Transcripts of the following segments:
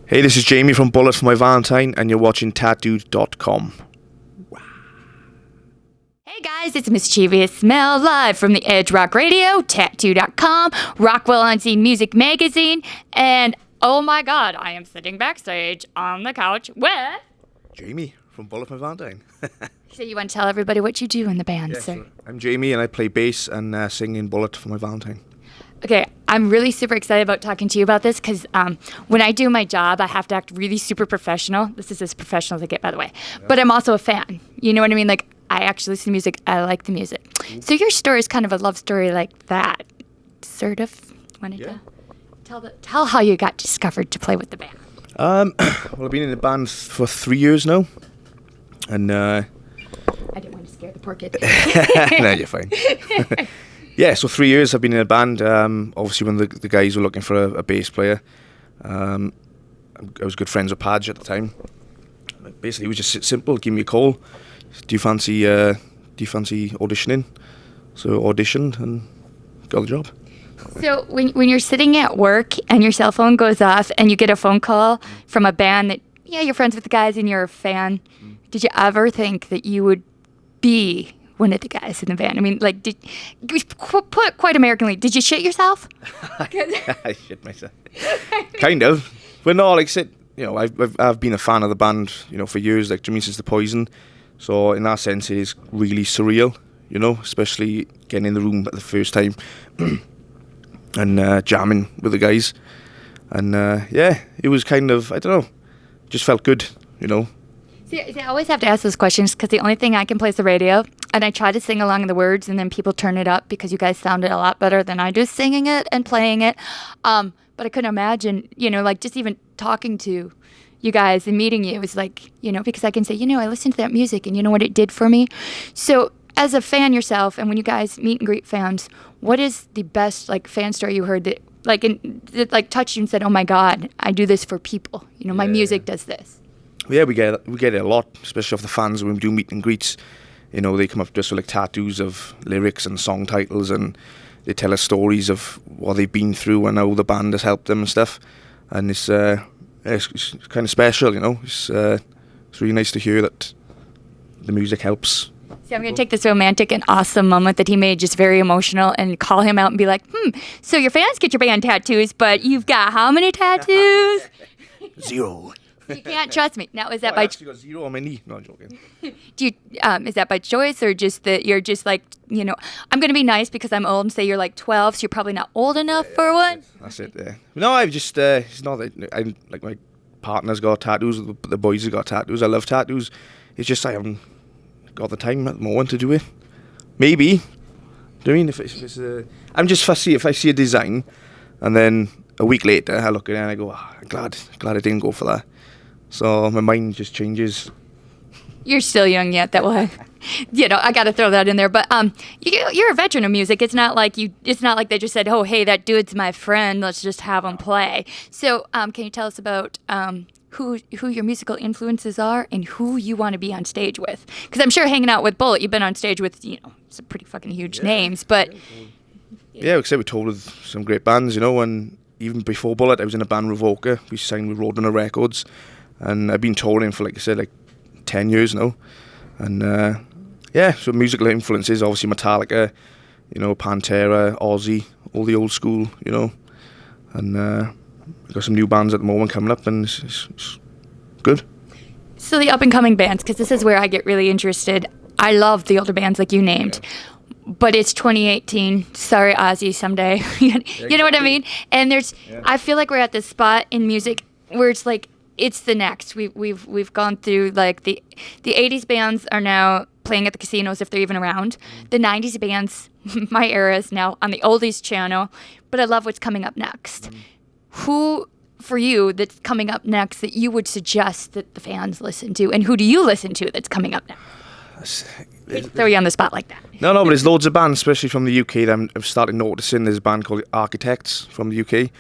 Hey, this is Jamie from Bullet for My Valentine, and you're watching Tattoo.com. Hey guys, it's Mischievous Mel live from the Edge Rock Radio, Tattoo.com, Rockwell On Scene Music Magazine, and oh my god, I am sitting backstage on the couch with... Jamie from Bullet for My Valentine. So you want to tell everybody what you do in the band, sir? Sure. I'm Jamie, and I play bass and sing in Bullet for My Valentine. Okay, I'm really super excited about talking to you about this because when I do my job, I have to act really super professional. This is as professional as I get, by the way. Yeah. But I'm also a fan. You know what I mean? Like, I actually listen to music. I like the music. Mm-hmm. So your story is kind of a love story like that, sort of. Wanted to tell how you got discovered to play with the band. Well, I've been in the band for 3 years now, and I didn't want to scare the poor kid. No, you're fine. Yeah, so 3 years I've been in a band. Obviously, when the guys were looking for a bass player, I was good friends with Padge at the time. Basically, it was just simple. Give me a call. Do you fancy auditioning? So auditioned and got the job. So when you're sitting at work and your cell phone goes off and you get a phone call from a band that you're friends with the guys and you're a fan, did you ever think that you would be one of the guys in the band? I mean, like, put quite Americanly, did you shit yourself? I shit myself. Kind of. But no, like I said, I've been a fan of the band, for years, like, since The Poison. So in that sense, it is really surreal, especially getting in the room at the first time and jamming with the guys. And it was kind of, I don't know, just felt good, See, I always have to ask those questions because the only thing I can play is the radio, and I try to sing along the words, and then people turn it up because you guys sounded a lot better than I do singing it and playing it. But I couldn't imagine, like just even talking to you guys and meeting you is like, because I can say, I listened to that music and you know what it did for me. So as a fan yourself, and when you guys meet and greet fans, what is the best fan story you heard that touched you and said, oh my God, I do this for people. My music does this. Yeah, we get it a lot, especially off the fans when we do meet and greets. They come up to us with tattoos of lyrics and song titles, and they tell us stories of what they've been through and how the band has helped them and stuff. And it's kind of special, It's really nice to hear that the music helps. So I'm going to take this romantic and awesome moment that he made just very emotional and call him out and be like, so your fans get your band tattoos, but you've got how many tattoos? 0. You can't trust me. Now, is that I actually got 0 on my knee. No, I'm joking. Do you? Is that by choice or just that you're just like, I'm going to be nice because I'm old and say you're like 12, so you're probably not old enough for one? That's it, yeah. No, I've just, it's not that, like my partner's got tattoos, the boys have got tattoos. I love tattoos. It's just I haven't got the time at the moment to do it. Maybe. Do you mean if it's I'm just fussy if I see a design and then a week later I look at it and I go, I'm glad I didn't go for that. So my mind just changes. You're still young yet. That will, I got to throw that in there. But you're a veteran of music. It's not like they just said, "Oh, hey, that dude's my friend. Let's just have him play." So, can you tell us about who your musical influences are and who you want to be on stage with? Because I'm sure hanging out with Bullet, you've been on stage with some pretty fucking huge names. But except we toured with some great bands, and even before Bullet, I was in a band Revoker. We signed with Roadrunner Records. And I've been touring for, like I said, 10 years now. And, so musical influences, obviously Metallica, Pantera, Ozzy, all the old school, And we've got some new bands at the moment coming up, and it's good. So the up-and-coming bands, because this is where I get really interested. I love the older bands like you named. Yeah. But it's 2018. Sorry, Ozzy, someday. You know what I mean? And I feel like we're at this spot in music where it's like, it's the next. We've gone through the 80s bands are now playing at the casinos if they're even around. The 90s bands, my era is now on the oldies channel, but I love what's coming up next. Who for you that's coming up next that you would suggest that the fans listen to, and who do you listen to that's coming up next? Throw you on the spot like that. No, but there's loads of bands, especially from the UK, that I've started noticing. There's a band called Architects from the UK.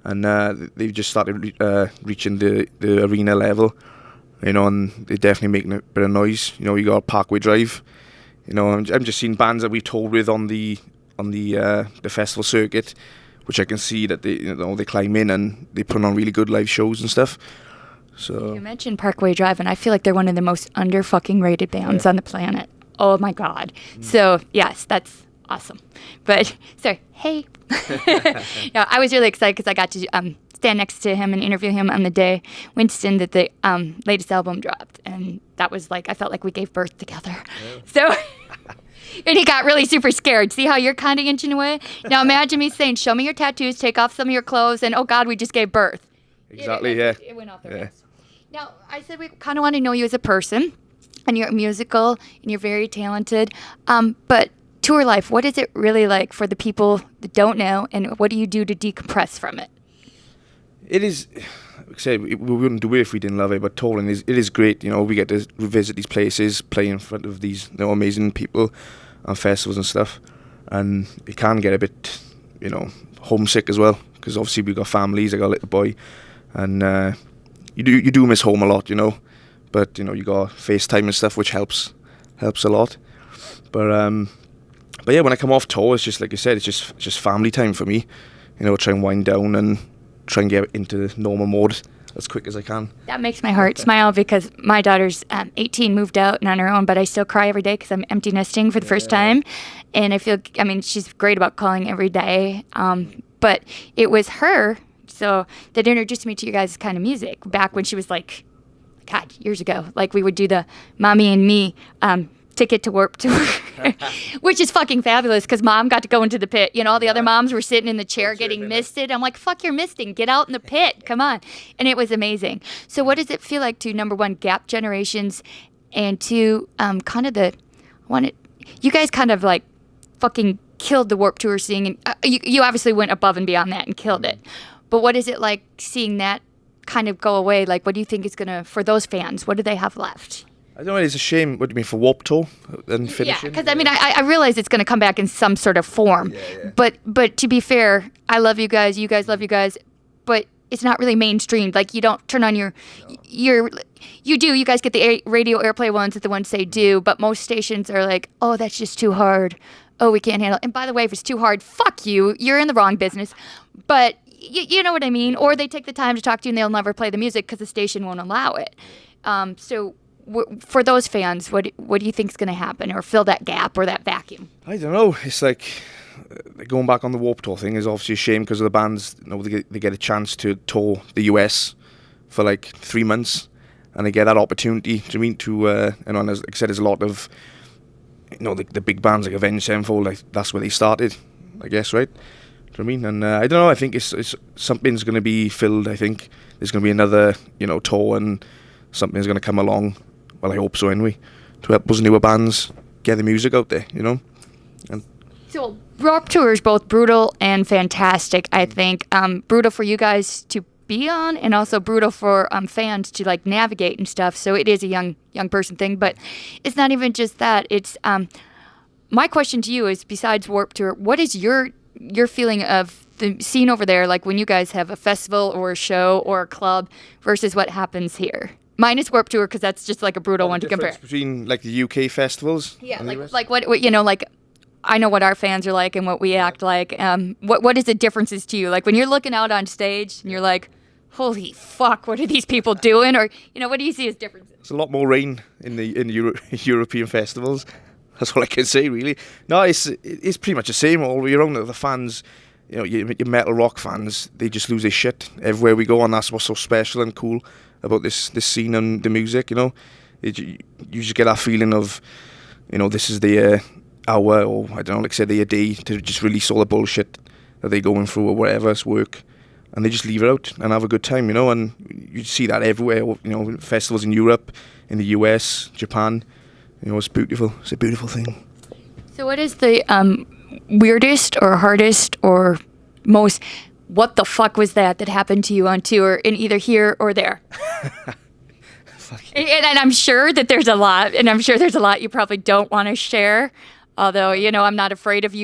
And they've just started reaching the arena level, and they're definitely making a bit of noise. You got Parkway Drive. I'm just seeing bands that we've toured with on the festival circuit which I can see that they climb in and they put on really good live shows and stuff. So You mentioned Parkway Drive, and I feel like they're one of the most fucking rated bands on the planet. Oh my God. So yes, that's awesome. But sorry, hey. No, I was really excited because I got to stand next to him and interview him on the day, Winston, that the latest album dropped, and that was like, I felt like we gave birth together. Yeah. So. And he got really super scared. See how you're kind of inching away? Now imagine me saying, show me your tattoos, take off some of your clothes, and oh God, we just gave birth. Exactly, It went off the rails. Now, I said we kind of want to know you as a person, and you're musical, and you're very talented. But tour life, what is it really like for the people that don't know, and what do you do to decompress from it? It is, like I said, we wouldn't do it if we didn't love it, but touring it is great. We get to revisit these places, play in front of these amazing people on festivals and stuff, and it can get a bit, homesick as well, because obviously we've got families. I got a little boy, and you do miss home a lot, but you got FaceTime and stuff, which helps a lot. But yeah, when I come off tour, it's just like I said, it's just family time for me. Try and wind down and try and get into normal mode as quick as I can. That makes my heart smile because my daughter's 18, moved out and on her own, but I still cry every day because I'm empty nesting for the first time. And she's great about calling every day. But it was her that introduced me to you guys' kind of music back when she was like, God, years ago. Like we would do the Mommy and Me Ticket to Warped Tour, which is fucking fabulous because Mom got to go into the pit. All the other moms were sitting in the chair getting misted. I'm like, fuck, you're misting. Get out in the pit. Come on. And it was amazing. So what does it feel like to, number one, gap generations, and two, you guys kind of like fucking killed the Warped Tour scene. And you obviously went above and beyond that and killed it. But what is it like seeing that kind of go away? Like, what do you think is going to, for those fans, what do they have left? I don't know, it's a shame. What do you mean, for Warped Tour and finishing? Yeah, because I realize it's going to come back in some sort of form. Yeah. But to be fair, I love you guys love you guys, but it's not really mainstreamed. Like, you don't turn on you guys get the radio airplay ones that the ones say do, but most stations are like, oh, that's just too hard. Oh, we can't handle it. And by the way, if it's too hard, fuck you. You're in the wrong business. But you know what I mean? Or they take the time to talk to you and they'll never play the music because the station won't allow it. So for those fans, what do you think is going to happen or fill that gap or that vacuum? I don't know. It's like going back on the Warped Tour thing is obviously a shame because of the bands. They get a chance to tour the US for like 3 months, and they get that opportunity and like I said, there's a lot of the big bands like Avenged Sevenfold. Like that's where they started, I guess, right? Do you know what I mean? And I don't know. I think it's something's going to be filled. I think there's going to be another tour, and something's going to come along. Well, I hope so anyway, to help us newer bands get the music out there, And so Warped Tour is both brutal and fantastic, I think. Brutal for you guys to be on, and also brutal for fans to like navigate and stuff. So it is a young person thing, but it's not even just that. It's my question to you is, besides Warped Tour, what is your feeling of the scene over there, like when you guys have a festival or a show or a club versus what happens here? Minus Warped Tour, because that's just like a brutal one to compare. Between like the UK festivals? Yeah, like what like I know what our fans are like and what we act like. What is the differences to you? Like when you're looking out on stage and you're like, holy fuck, what are these people doing? Or, what do you see as differences? There's a lot more rain in the European festivals. That's all I can say, really. No, it's pretty much the same all year round. The fans, your metal rock fans, they just lose their shit everywhere we go, and that's what's so special and cool about this scene and the music. You just get that feeling of, this is the hour, or I don't know, like I said, the day to just release all the bullshit that they're going through or whatever, it's work, and they just leave it out and have a good time, and you see that everywhere, festivals in Europe, in the US, Japan, it's beautiful. It's a beautiful thing. So what is the weirdest or hardest or most, what the fuck was that happened to you on tour in either here or there? And I'm sure that there's a lot, and I'm sure there's a lot you probably don't want to share, although, I'm not afraid of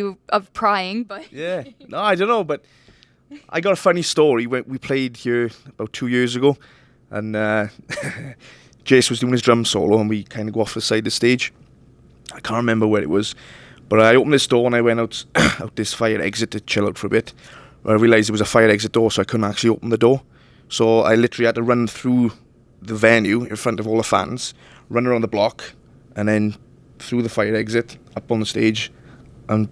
prying, but... Yeah, no, I don't know, but I got a funny story. We played here about 2 years ago, and Jace was doing his drum solo, and we kind of go off the side of the stage. I can't remember where it was, but I opened this door and I went out this fire exit to chill out for a bit. I realised there was a fire exit door, so I couldn't actually open the door. So I literally had to run through the venue in front of all the fans, run around the block, and then through the fire exit, up on the stage, and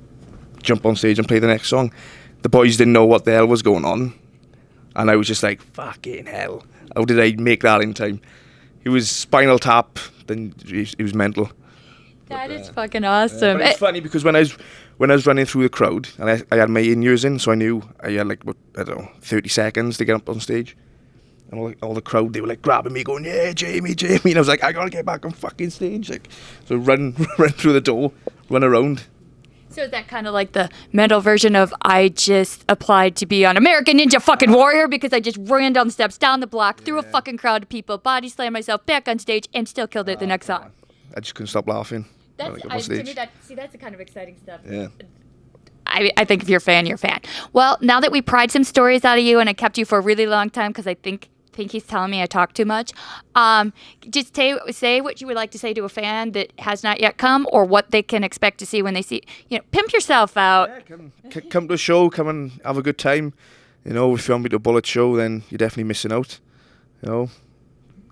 jump on stage and play the next song. The boys didn't know what the hell was going on, and I was just like, fucking hell. How did I make that in time? It was Spinal Tap, then it was mental. That is fucking awesome. But it's funny because when I was running through the crowd, and I had my in-ears in, so I knew I had like, 30 seconds to get up on stage. And all the crowd, they were like grabbing me, going, yeah, Jamie. And I was like, I gotta get back on fucking stage. Like, so run through the door, run around. So is that kind of like the mental version of I just applied to be on American Ninja fucking Warrior because I just ran down the steps, down the block, through a fucking crowd of people, body slammed myself back on stage, and still killed it the next song. I just couldn't stop laughing. To me, that's the kind of exciting stuff. Yeah. I think if you're a fan, you're a fan. Well, now that we pried some stories out of you and I kept you for a really long time because I think he's telling me I talk too much, just say what you would like to say to a fan that has not yet come, or what they can expect to see when they see, pimp yourself out. Yeah, come to a show, come and have a good time. If you want me to a Bullet show, then you're definitely missing out.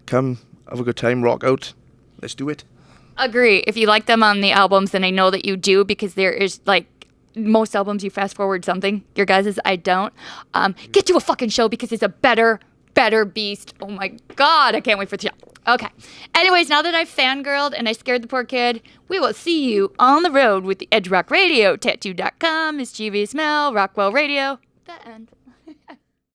Come, have a good time, rock out. Let's do it. Agree. If you like them on the albums, then I know that you do, because there is most albums you fast forward something. Your guys' I don't. Get you a fucking show because it's a better beast. Oh my God, I can't wait for the show. Okay. Anyways, now that I've fangirled and I scared the poor kid, we will see you on the road with the Edge Rock Radio. Tattoo.com, Mischievous Mel, Rockwell Radio. The end.